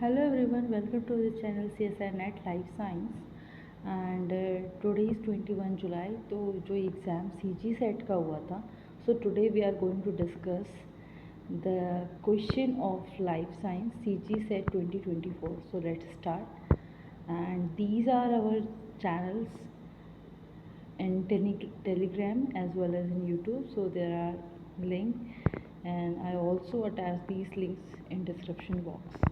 Hello everyone, welcome to the channel CSI Net Life Science and today is 21 July. तो जो exam CG set का हुआ था, so today we are going to discuss the question of life science CG set 2024. So let's start, and these are our channels in Telegram as well as in YouTube. So there are links, and I also attach these links in description box.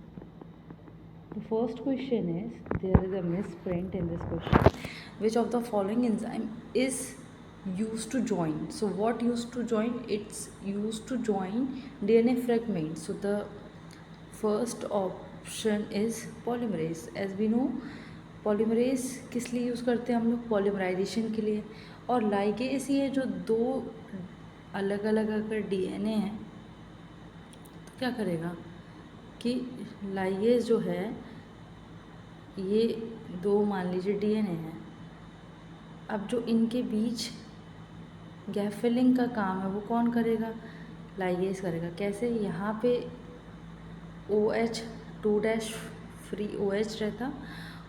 The first question is, there is a misprint in this question. Which of the following enzyme is used to join? So what used to join? It's used to join DNA fragments. So the first option is polymerase. As we know, polymerase किस लिए use करते हैं हम लोग? Polymerisation के लिए. और ligase ये जो दो अलग अलग अगर डीएनए हैं तो क्या करेगा कि लाइगेज जो है ये दो मान लीजिए डीएनए हैं. अब जो इनके बीच गैप फिलिंग का काम है वो कौन करेगा? लाइगेज करेगा. कैसे? यहाँ पे OH 2' फ्री OH रहता,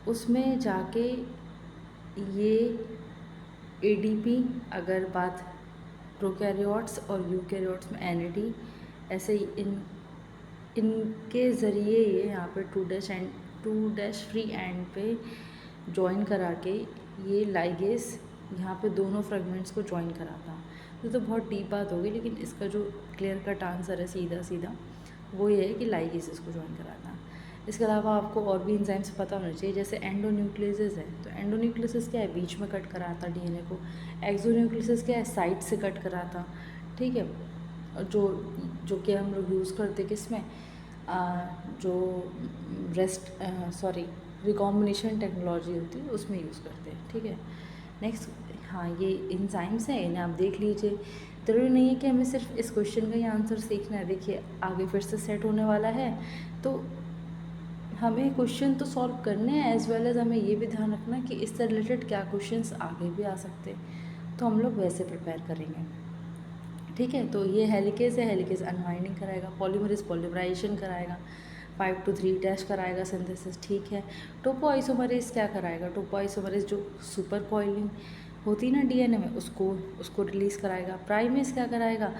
उसमें जाके ये ADP, अगर बात प्रोकैरियोट्स और यूकैरियोट्स में NAD, ऐसे ही इनके ज़रिए ये यहाँ पे 2' फ्री एंड पे जॉइन करा के ये लाइगेज यहाँ पे दोनों फ्रेगमेंट्स को जॉइन कराता. तो बहुत डीप बात होगी, लेकिन इसका जो क्लियर कट आंसर है सीधा सीधा वो ये है कि लाइगेज इसको जॉइन कराता. इसके अलावा आपको और भी एंजाइम्स पता होने चाहिए, जैसे एंडोन्यूक्लियस है. तो एंडोन्यूक्लियस क्या है? बीच में कट कराता डीएनए को. एक्सोन्यूक्लियस क्या है? साइड से कट कराता. ठीक है. जो जो कि हम लोग यूज़ करते किस में, जो रिकॉम्बिनेशन टेक्नोलॉजी होती है उसमें यूज़ करते हैं. ठीक है. नेक्स्ट, हाँ, ये एंजाइम्स हैं, इन्हें आप देख लीजिए. ज़रूरी नहीं है कि हमें सिर्फ इस क्वेश्चन का ही आंसर सीखना है. देखिए आगे फिर से सेट होने वाला है, तो हमें क्वेश्चन तो सॉल्व करने हैं, एज वेल एज हमें ये भी ध्यान रखना कि इससे रिलेटेड क्या क्वेश्चंस आगे भी आ सकते हैं, तो हम लोग वैसे प्रिपेयर करेंगे. ठीक है. तो ये हेलिकेज है, हेलिकेज अनवाइंडिंग कराएगा. पॉलीमरेज पॉलीमराइजेशन कराएगा. 5 to 3' कराएगा सिंथेसिस. ठीक है. टोपो आइसोमरेज क्या कराएगा? टोपो आइसोमरेज जो सुपर कॉइलिंग होती है ना डीएनए में, उसको रिलीज़ कराएगा. प्राइमेज क्या कराएगा?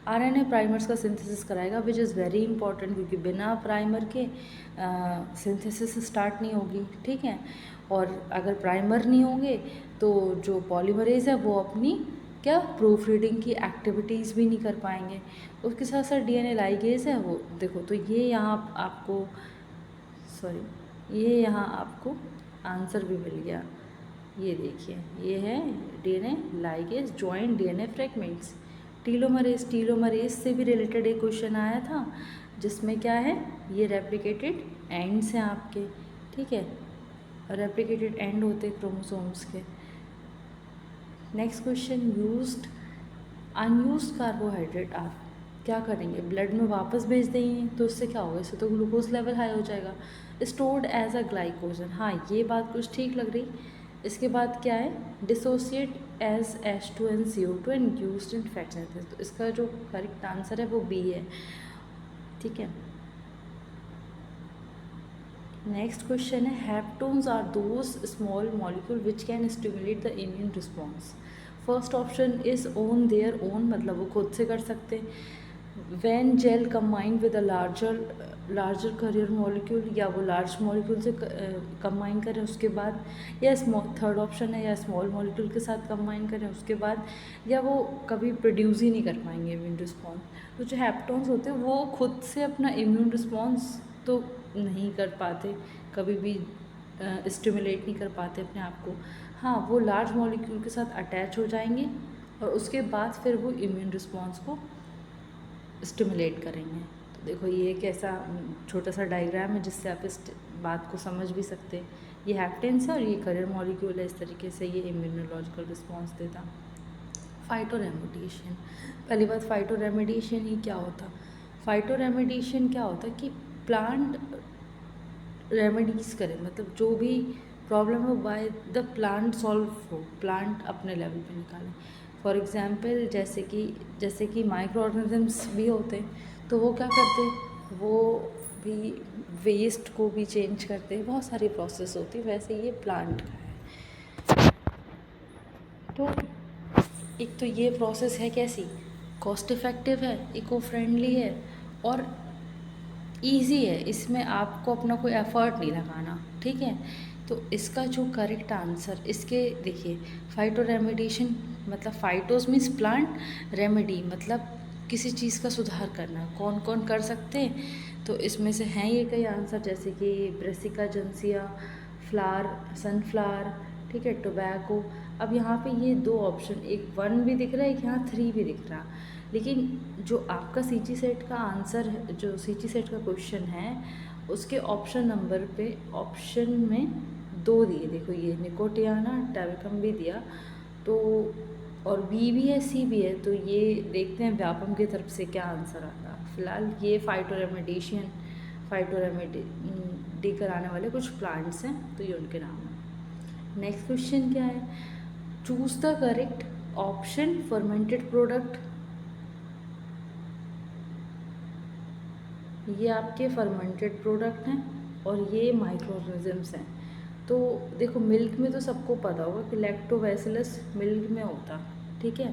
आरएनए प्राइमर्स का सिंथेसिस कराएगा, विच इज़ वेरी इंपॉर्टेंट, क्योंकि बिना प्राइमर के सिंथेसिस स्टार्ट नहीं होगी. ठीक है. और अगर प्राइमर नहीं होंगे तो जो पॉलीमरेज है वो अपनी क्या प्रूफ रीडिंग की एक्टिविटीज़ भी नहीं कर पाएंगे. उसके साथ साथ डीएनए लाइगेज है वो देखो, तो ये यहाँ आपको आंसर भी मिल गया. ये देखिए, ये है DNA ligase joint DNA fragments. Telomerase से भी रिलेटेड एक क्वेश्चन आया था, जिसमें क्या है, ये रेप्लिकेटेड एंड्स हैं आपके. ठीक है. रेप्लिकेटेड एंड होते क्रोमोसोम्स के. नेक्स्ट क्वेश्चन, अनयूज्ड कार्बोहाइड्रेट आप क्या करेंगे? ब्लड में वापस भेज देंगे, तो इससे क्या होगा? इससे तो ग्लूकोज लेवल हाई हो जाएगा. Stored as a glycogen. हाँ, ये बात कुछ ठीक लग रही. इसके बाद क्या है? Dissociate as H2 and CO2 and used in fat synthesis. तो इसका जो करेक्ट आंसर है वो बी है. ठीक है. नेक्स्ट क्वेश्चन है, haptens are those small molecules which can stimulate the immune response. First option is on their own, मतलब वो खुद से कर सकते हैं. When gel combined with a larger carrier molecule, या वो लार्ज मॉलिक्यूल से कंबाइन करें उसके बाद, या थर्ड ऑप्शन है, या स्मॉल मॉलिक्यूल के साथ कंबाइन करें उसके बाद, या वो कभी प्रोड्यूस ही नहीं कर पाएंगे इम्यून रिस्पॉन्स. तो जो हेप्टोन्स होते हैं वो खुद से अपना इम्यून रिस्पॉन्स तो नहीं कर पाते, कभी भी स्टिमुलेट नहीं कर पाते अपने आप को. हाँ, वो लार्ज मॉलिक्यूल के साथ अटैच हो जाएंगे और उसके बाद फिर वो इम्यून रिस्पॉन्स को स्टिमुलेट करेंगे. तो देखो, ये एक ऐसा छोटा सा डायग्राम है जिससे आप इस बात को समझ भी सकते हैं. ये हैप्टेंस है और ये करियर मॉलिक्यूल है. इस तरीके से ये इम्यूनोलॉजिकल रिस्पॉन्स देता. फाइटोरेमेडिएशन. पहली बात, फाइटोरेमेडिएशन ही क्या होता? फाइटोरेमेडिएशन क्या होता कि प्लांट रेमेडीज़ करें, मतलब जो भी प्रॉब्लम हो बाय द प्लांट सॉल्व हो, प्लांट अपने लेवल पे निकालें. फॉर एग्जांपल जैसे कि माइक्रो ऑर्गेनिजम्स भी होते हैं, तो वो क्या करते हैं, वो भी वेस्ट को भी चेंज करते हैं, बहुत सारी प्रोसेस होती है, वैसे ये प्लांट का है। तो एक तो ये प्रोसेस है कैसी, कॉस्ट इफ़ेक्टिव है, इको फ्रेंडली है और इजी है, इसमें आपको अपना कोई एफर्ट नहीं लगाना, ठीक है। तो इसका जो करेक्ट आंसर इसके देखिए, फाइटो रेमेडिएशन मतलब फाइटोस मीन्स प्लांट, रेमेडी मतलब किसी चीज़ का सुधार करना, कौन कौन कर सकते हैं। तो इसमें से हैं ये कई आंसर, जैसे कि ब्रेसिका जेंसिया, फ्लावर, सनफ्लावर, ठीक है, टोबैको। अब यहाँ पे ये दो ऑप्शन, एक 1 भी दिख रहा है, एक यहाँ 3 भी दिख रहा, लेकिन जो आपका सीजी सेट का आंसर है, जो सीजी सेट का क्वेश्चन है, उसके ऑप्शन नंबर पे ऑप्शन में 2 दिए, देखो ये निकोटियाना टैबकम भी दिया, तो और बी भी है, सी भी है, तो ये देखते हैं व्यापम की तरफ से क्या आंसर आता है। फिलहाल ये फाइटो रेमेडी कराने वाले कुछ प्लांट्स हैं, तो ये उनके नाम हैं। नेक्स्ट क्वेश्चन क्या है, choose the correct option fermented product. ये आपके फर्मेंटेड प्रोडक्ट हैं और ये माइक्रो ऑर्गेनिजम्स हैं। तो देखो मिल्क में तो सबको पता होगा कि लैक्टोबैसिलस मिल्क में होता, ठीक है,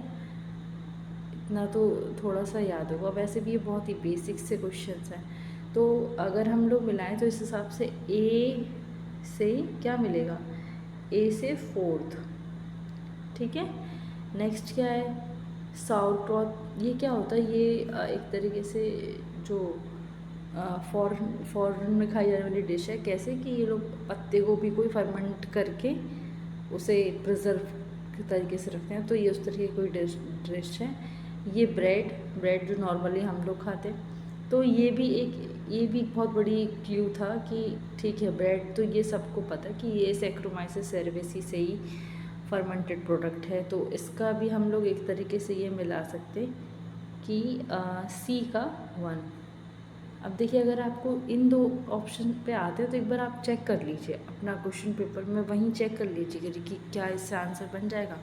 इतना तो थोड़ा सा याद होगा, वैसे भी ये बहुत ही बेसिक से क्वेश्चंस हैं। तो अगर हम लोग मिलाएं तो इस हिसाब से ए से क्या मिलेगा, ए से 4th, ठीक है। नेक्स्ट क्या है, साउरक्रॉत, ये क्या होता है, ये एक तरीके से जो फॉरेन में खाई जाने वाली डिश है। कैसे कि ये लोग पत्ते को भी कोई फर्मेंट करके उसे प्रिजर्व के तरीके से रखते हैं, तो ये उस तरीके की कोई डिश है। ये ब्रेड जो नॉर्मली हम लोग खाते हैं, तो ये भी बहुत बड़ी क्लू था कि ठीक है ब्रेड, तो ये सबको पता है कि ये सैक्रोमाइसिस सेरेवेसी से ही फर्मेंटेड प्रोडक्ट है, तो इसका भी हम लोग एक तरीके से ये मिला सकते कि सी का 1। अब देखिए अगर आपको इन दो ऑप्शन पे आते हैं तो एक बार आप चेक कर लीजिए अपना क्वेश्चन पेपर में, वहीं चेक कर लीजिए कि क्या इससे आंसर बन जाएगा।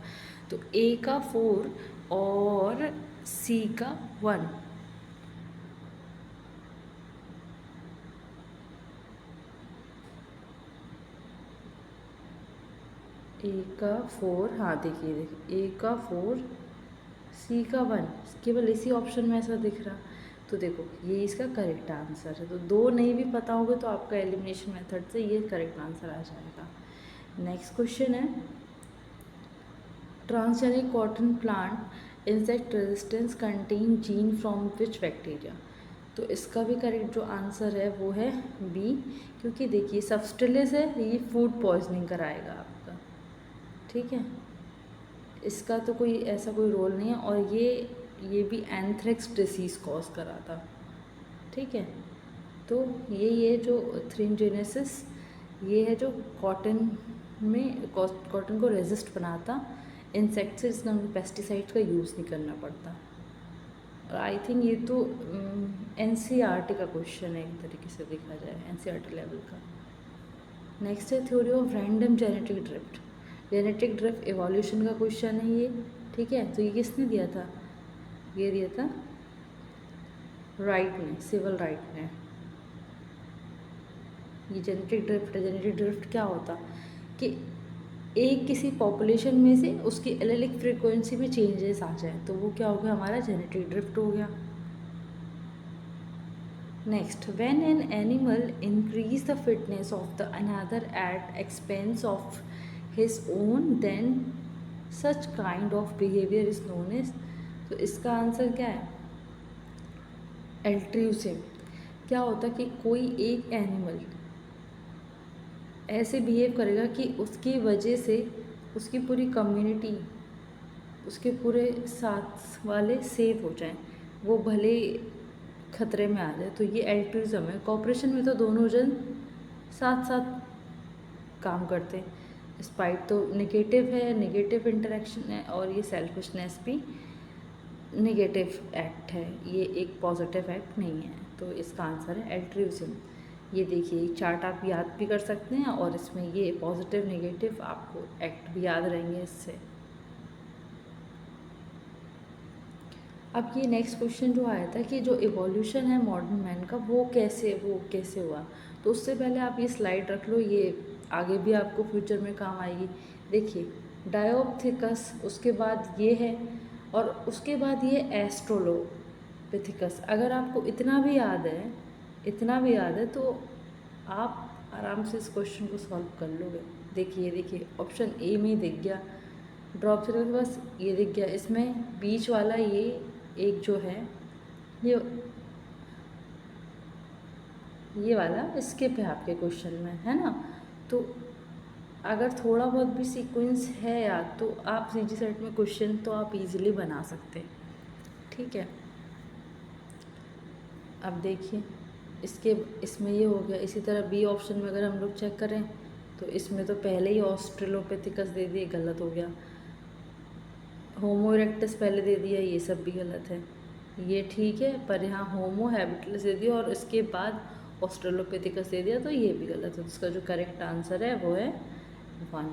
तो ए का 4 और सी का 1। ए का 4, हाँ देखिए ए का 4 सी का 1, केवल इसी ऑप्शन में ऐसा दिख रहा, तो देखो ये इसका करेक्ट आंसर है। तो 2 नहीं भी पता होगा तो आपका एलिमिनेशन मेथड से ये करेक्ट आंसर आ जाएगा। नेक्स्ट क्वेश्चन है, transgenic cotton plant insect resistance contain gene from which bacteria. तो इसका भी करेक्ट जो आंसर है वो है बी, क्योंकि देखिए सब्सटिलेस है, ये फूड पॉइजनिंग कराएगा आपका, ठीक है, इसका तो कोई ऐसा कोई रोल नहीं है, और ये भी एंथ्रेक्स डिसीज़ कॉज करा था, ठीक है। तो ये जो थ्रिंजेनेसिस, ये है जो कॉटन कॉटन को रेजिस्ट बनाता इंसेक्ट से, जिसमें हमें पेस्टिसाइड्स का यूज़ नहीं करना पड़ता। और आई थिंक ये तो एनसीईआरटी का क्वेश्चन है एक तरीके से देखा जाए, एनसीईआरटी लेवल का। नेक्स्ट है theory of random genetic drift. Genetic drift evolution का क्वेश्चन है ये, ठीक है। तो ये किसने दिया था, ये दिया था राइट ने, सिविल राइट ने। ये जेनेटिक ड्रिफ्ट है। जेनेटिक ड्रिफ्ट क्या होता कि एक किसी पॉपुलेशन में से उसकी एलेलिक फ्रीक्वेंसी में चेंजेस आ जाए, तो वो क्या हो गया, हमारा जेनेटिक ड्रिफ्ट हो गया। Next, when an animal increase the fitness of the another at expense of his own, then such kind of behaviour is known as. तो इसका आंसर क्या है, एल्ट्रूसिम। क्या होता कि कोई एक एनिमल ऐसे बिहेव करेगा कि उसकी वजह से उसकी पूरी कम्युनिटी, उसके पूरे साथ वाले सेफ हो जाएं, वो भले खतरे में आ जाए, तो ये एल्ट्रुइज्म है। कॉपरेशन में तो दोनों जन साथ साथ काम करते हैं। स्पाइट तो नेगेटिव है, नेगेटिव इंटरेक्शन है, और ये सेल्फिशनेस भी नेगेटिव एक्ट है, ये एक पॉजिटिव एक्ट नहीं है। तो इसका आंसर है एल्ट्रुइज्म। ये देखिए एक चार्ट आप याद भी कर सकते हैं, और इसमें ये पॉजिटिव नेगेटिव आपको एक्ट भी याद रहेंगे इससे। अब ये नेक्स्ट क्वेश्चन जो आया था कि जो इवोल्यूशन है मॉडर्न मैन का वो कैसे हुआ। तो उससे पहले आप ये स्लाइड रख लो, ये आगे भी आपको फ्यूचर में काम आएगी। देखिए, डायोप्थिकस, उसके बाद ये है, और उसके बाद ये एस्ट्रोलोपिथिकस। अगर आपको इतना भी याद है तो आप आराम से इस क्वेश्चन को सॉल्व कर लोगे। देखिए ऑप्शन ए में ही दिख गया, ड्रॉप से बस ये दिख गया। इसमें बीच वाला ये एक जो है ये वाला स्किप है आपके क्वेश्चन में, है ना। तो अगर थोड़ा बहुत भी सीक्वेंस है याद तो आप सीजी सेट में क्वेश्चन तो आप इजीली बना सकते हैं, ठीक है। अब देखिए इसमें ये हो गया। इसी तरह बी ऑप्शन में अगर हम लोग चेक करें तो इसमें तो पहले ही ऑस्ट्रेलोपेथिकस दे दिए, गलत हो गया। होमो इरेक्टस पहले दे दिया, ये सब भी गलत है। ये ठीक है, पर यहाँ होमो हैबिटलस दे दिया और इसके बाद ऑस्ट्रेलोपेथिकस दे दिया, तो ये भी गलत है। तो इसका जो करेक्ट आंसर है वो है 1।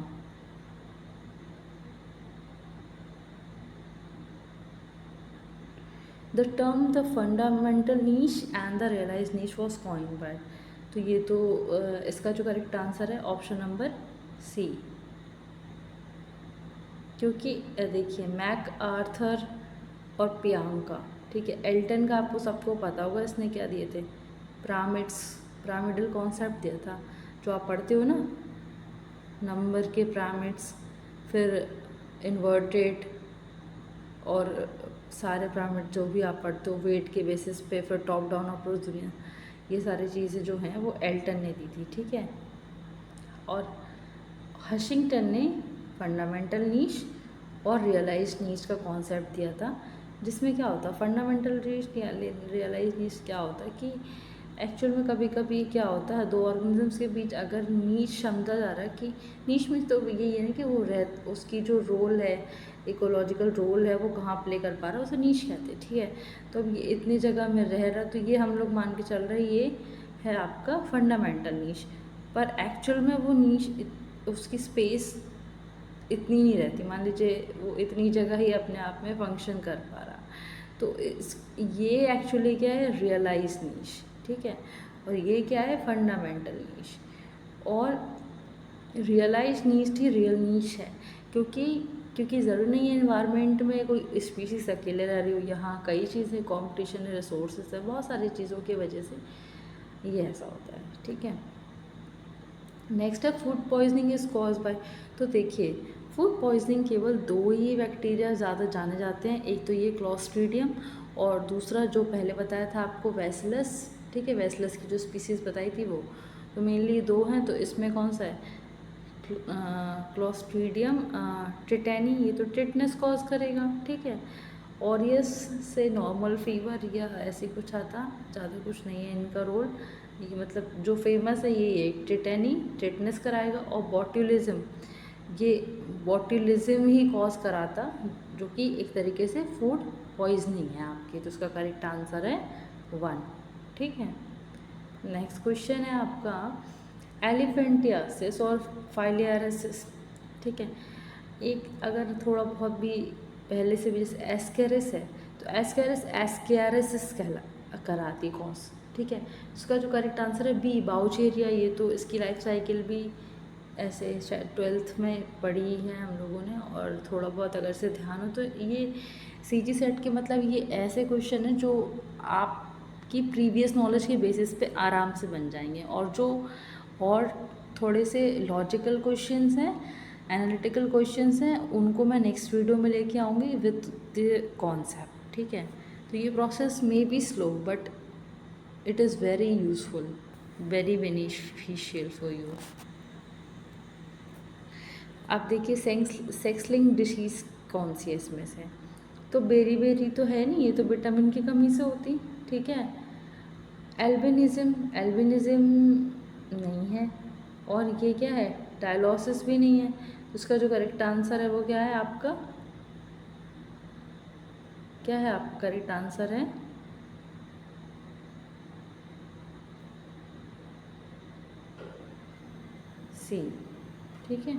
The term the fundamental niche and the realize niche was coined by, तो ये तो इसका जो करेक्ट आंसर है ऑप्शन नंबर सी। क्योंकि देखिए मैक आर्थर और प्रियंका, ठीक है। एल्टन का आपको सबको पता होगा, इसने क्या दिए थे, पिरामिडल कॉन्सेप्ट दिया था, जो आप पढ़ते हो ना, नंबर के पिरामिड्स, फिर इन्वर्टेड और सारे पिरामिड जो भी आप पढ़ते हो वेट के बेसिस पे, फिर टॉप डाउन अप्रोच दुनिया, ये सारी चीज़ें जो हैं वो एल्टन ने दी थी, ठीक है। और हशिंगटन ने फंडामेंटल नीश और रियलाइज नीश का कॉन्सेप्ट दिया था, जिसमें क्या होता है फंडामेंटल नीश या रियलाइज नीश क्या होता है कि एक्चुअल में कभी कभी क्या होता है, दो ऑर्गेनिजम्स के बीच अगर नीश समझा जा रहा है कि नीश में तो यही है ना कि वो उसकी जो रोल है, इकोलॉजिकल रोल है, वो कहाँ प्ले कर पा रहा है, उसे नीश कहते हैं, ठीक है। तो अब ये इतनी जगह में रह रहा, तो ये हम लोग मान के चल रहे ये है आपका फंडामेंटल नीश। पर एक्चुअल में वो नीश उसकी स्पेस इतनी नहीं रहती, मान लीजिए वो इतनी जगह ही अपने आप में फंक्शन कर पा रहा, तो ये एक्चुअली क्या है, रियलाइज नीश, ठीक है। और ये क्या है, फंडामेंटल नीश। और रियलाइज नीश ही रियल नीश है, क्योंकि ज़रूरी नहीं है इन्वायरमेंट में कोई स्पीशीज़ अकेले रह रही हो, यहाँ कई चीज़ें, कंपटीशन है, रिसोर्सेज है, बहुत सारी चीज़ों की वजह से ये ऐसा होता है, ठीक है। नेक्स्ट है food poisoning is cause by. तो देखिए फूड पॉइजनिंग केवल दो ही बैक्टीरिया ज़्यादा जाने जाते हैं, एक तो ये क्लॉस्ट्रीडियम और दूसरा जो पहले बताया था आपको बैसिलस, ठीक है। बैसिलस की जो स्पीसीज़ बताई थी वो, तो मेनली दो हैं। तो इसमें कौन सा है, क्लॉस्ट्रीडियम टिटेनी, ये तो टिटनेस कॉज करेगा, ठीक है। ऑरियस से नॉर्मल फीवर या ऐसे कुछ आता, ज़्यादा कुछ नहीं है इनका रोल, ये मतलब जो फेमस है ये एक टिटेनी टिटनेस कराएगा, और बॉट्यूलिज्म, ये बॉट्यूलिज्म ही कॉज कराता, जो कि एक तरीके से फूड पॉइजनिंग है आपकी। तो इसका करेक्ट आंसर है 1, ठीक है। नेक्स्ट क्वेश्चन है आपका एलिफेंटियासिस और फाइलियारिसिस, ठीक है। एक अगर थोड़ा बहुत भी पहले से भी, जैसे एस्केरिस है, तो एस्केरिसिस कराती कॉज, ठीक है। इसका जो करेक्ट आंसर है बी, बाउचेरिया। ये तो इसकी लाइफ साइकिल भी ऐसे शायद 12th में पढ़ी है हम लोगों ने, और थोड़ा बहुत अगर से ध्यान हो तो ये सीजी सेट के मतलब ये ऐसे क्वेश्चन है जो आपकी प्रीवियस नॉलेज के बेसिस पे आराम से बन जाएंगे, और थोड़े से लॉजिकल क्वेश्चंस हैं, एनालिटिकल क्वेश्चंस हैं, उनको मैं नेक्स्ट वीडियो में लेके आऊँगी विद द कॉन्सेप्ट, ठीक है। तो ये process may be slow but it is very useful, very beneficial for you. अब देखिए सेक्स लिंक डिसीज़ कौन सी है इसमें से, तो बेरी तो है नहीं, ये तो विटामिन की कमी से होती, ठीक है। एल्बिनिज़म नहीं है, और ये क्या है, डायलिसिस भी नहीं है। तो इसका जो करेक्ट आंसर है वो क्या है आपका, क्या है आपका करेक्ट आंसर है सी, ठीक है।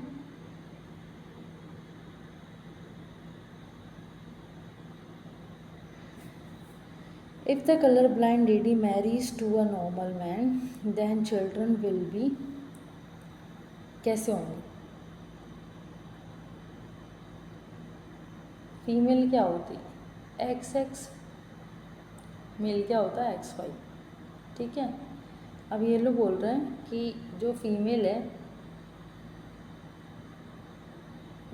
If the colorblind lady marries to a normal man, then children will be कैसे होंगे? फीमेल क्या होती है? XX, मेल क्या होता है? XY। ठीक है, अब ये लोग बोल रहे हैं कि जो फीमेल है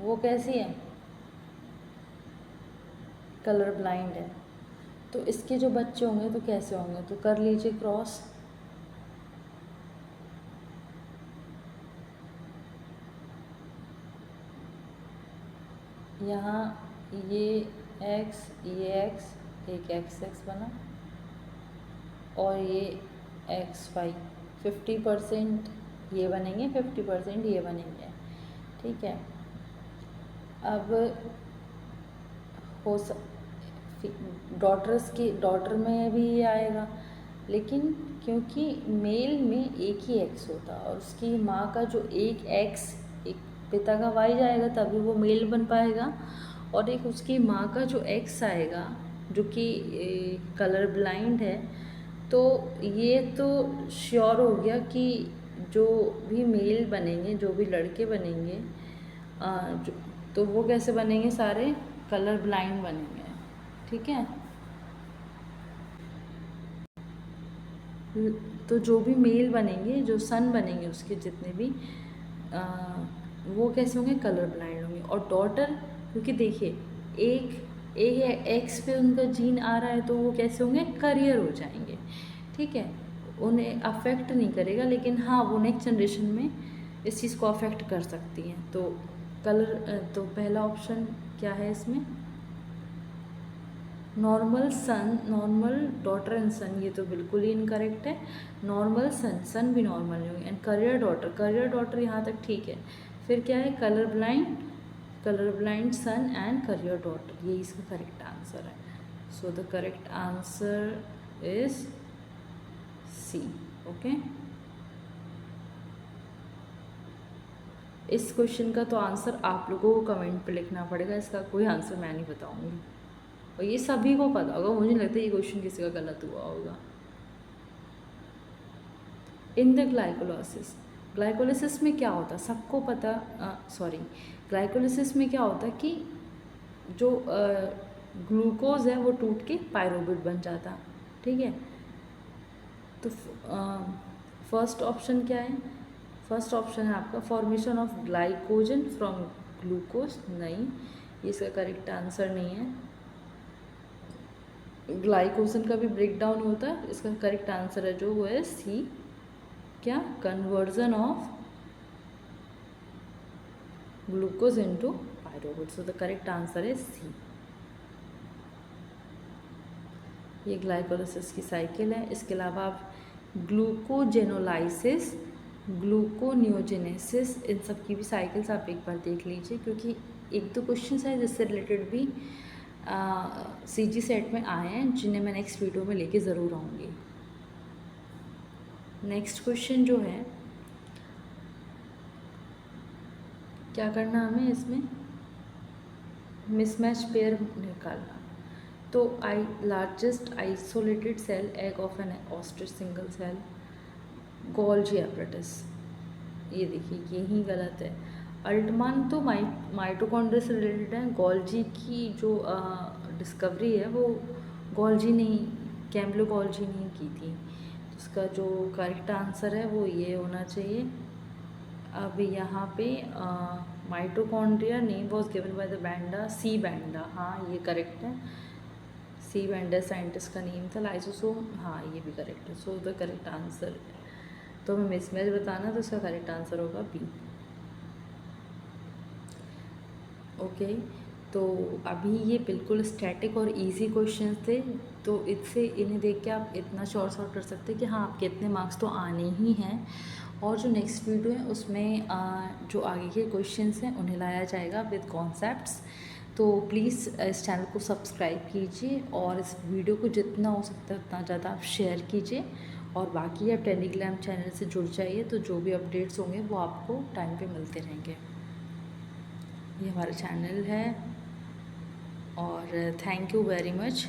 वो कैसी है? कलर ब्लाइंड है। तो इसके जो बच्चे होंगे तो कैसे होंगे? तो कर लीजिए क्रॉस। यहाँ ये X, ये X, एक XX बना और ये XY। 50% ये बनेंगे, 50% ये बनेंगे। ठीक है, अब हो डॉटर में भी ये आएगा, लेकिन क्योंकि मेल में एक ही एक्स होता और उसकी माँ का जो एक एक्स, एक पिता का वाई जाएगा तभी वो मेल बन पाएगा, और एक उसकी माँ का जो एक्स आएगा जो कि कलर ब्लाइंड है, तो ये तो श्योर हो गया कि जो भी मेल बनेंगे, जो भी लड़के बनेंगे, तो वो कैसे बनेंगे? सारे कलर ब्लाइंड बनेंगे। ठीक है, तो जो भी मेल बनेंगे, जो सन बनेंगे उसके जितने भी, वो कैसे होंगे? कलर ब्लाइंड होंगे। और डॉटर, क्योंकि देखिए एक एक्स पे उनका जीन आ रहा है तो वो कैसे होंगे? करियर हो जाएंगे। ठीक है, उन्हें अफेक्ट नहीं करेगा, लेकिन हाँ वो नेक्स्ट जनरेशन में इस चीज़ को अफेक्ट कर सकती हैं। तो तो पहला ऑप्शन क्या है इसमें? Normal son, normal daughter and son, ये तो बिल्कुल ही इनकरेक्ट है। नॉर्मल सन, सन भी नॉर्मल नहीं होंगे। एंड करियर डॉटर यहाँ तक ठीक है। फिर क्या है? Colour blind son and carrier daughter, ये इसका करेक्ट आंसर है। So the correct answer is C. Okay, इस क्वेश्चन का तो आंसर आप लोगों को कमेंट पे लिखना पड़ेगा, इसका कोई आंसर मैं नहीं बताऊंगी, और ये सभी को पता होगा। मुझे नहीं लगता ये क्वेश्चन किसी का गलत हुआ होगा। इन द ग्लाइकोलिसिस में क्या होता है? सबको पता, ग्लाइकोलिसिस में क्या होता है कि जो ग्लूकोज है वो टूट के पायरुवेट बन जाता। ठीक है, तो फर्स्ट ऑप्शन क्या है? फर्स्ट ऑप्शन है आपका formation of glycogen from glucose. नहीं, ये इसका करेक्ट आंसर नहीं है। ग्लाइकोजन का भी ब्रेक डाउन होता है। इसका करेक्ट आंसर है जो वो है सी। क्या? Conversion of glucose into pyruvate. So the correct answer है सी। ये ग्लाइकोलिसिस की साइकिल है। इसके अलावा आप ग्लूकोजेनोलाइसिस, ग्लूकोनियोजेनेसिस, इन सब की भी साइकिल्स आप एक बार देख लीजिए, क्योंकि एक दो क्वेश्चन है जिससे रिलेटेड भी CG सेट में आए हैं, जिन्हें मैं नेक्स्ट वीडियो में लेके ज़रूर आऊँगी। नेक्स्ट क्वेश्चन जो है, क्या करना हमें इसमें? मिसमैच पेयर निकालना। तो largest isolated cell egg of an ostrich single cell, Golgi apparatus. ये देखिए यही गलत है। अल्टमान तो माइटोकॉन्ड्रिया से रिलेटेड है। गोल्जी की जो डिस्कवरी है वो गोल्जी ने, कैम्बलो गोल्जी ने की थी। उसका जो करेक्ट आंसर है वो ये होना चाहिए। अब यहाँ पे mitochondria name was given by the Benda, C Benda. हाँ ये करेक्ट है, सी बैंडा साइंटिस्ट का नेम था। लाइसोसोम, हाँ ये भी करेक्ट है। सो द करेक्ट आंसर, तो हमें मिसमैच बताना, तो इसका करेक्ट आंसर होगा बी। ओके, तो अभी ये बिल्कुल स्टैटिक और इजी क्वेश्चंस थे, तो इससे इन्हें देख के आप इतना शॉर्ट कर सकते हैं कि हाँ आपके इतने मार्क्स तो आने ही हैं। और जो नेक्स्ट वीडियो है उसमें जो आगे के क्वेश्चंस हैं उन्हें लाया जाएगा विद कॉन्सेप्ट्स। तो प्लीज़ इस चैनल को सब्सक्राइब कीजिए और इस वीडियो को जितना हो सकता है उतना ज़्यादा आप शेयर कीजिए। और बाकी आप टेलीग्राम चैनल से जुड़ जाइए, तो जो भी अपडेट्स होंगे वो आपको टाइम पे मिलते रहेंगे। ये हमारा चैनल है, और थैंक यू वेरी मच।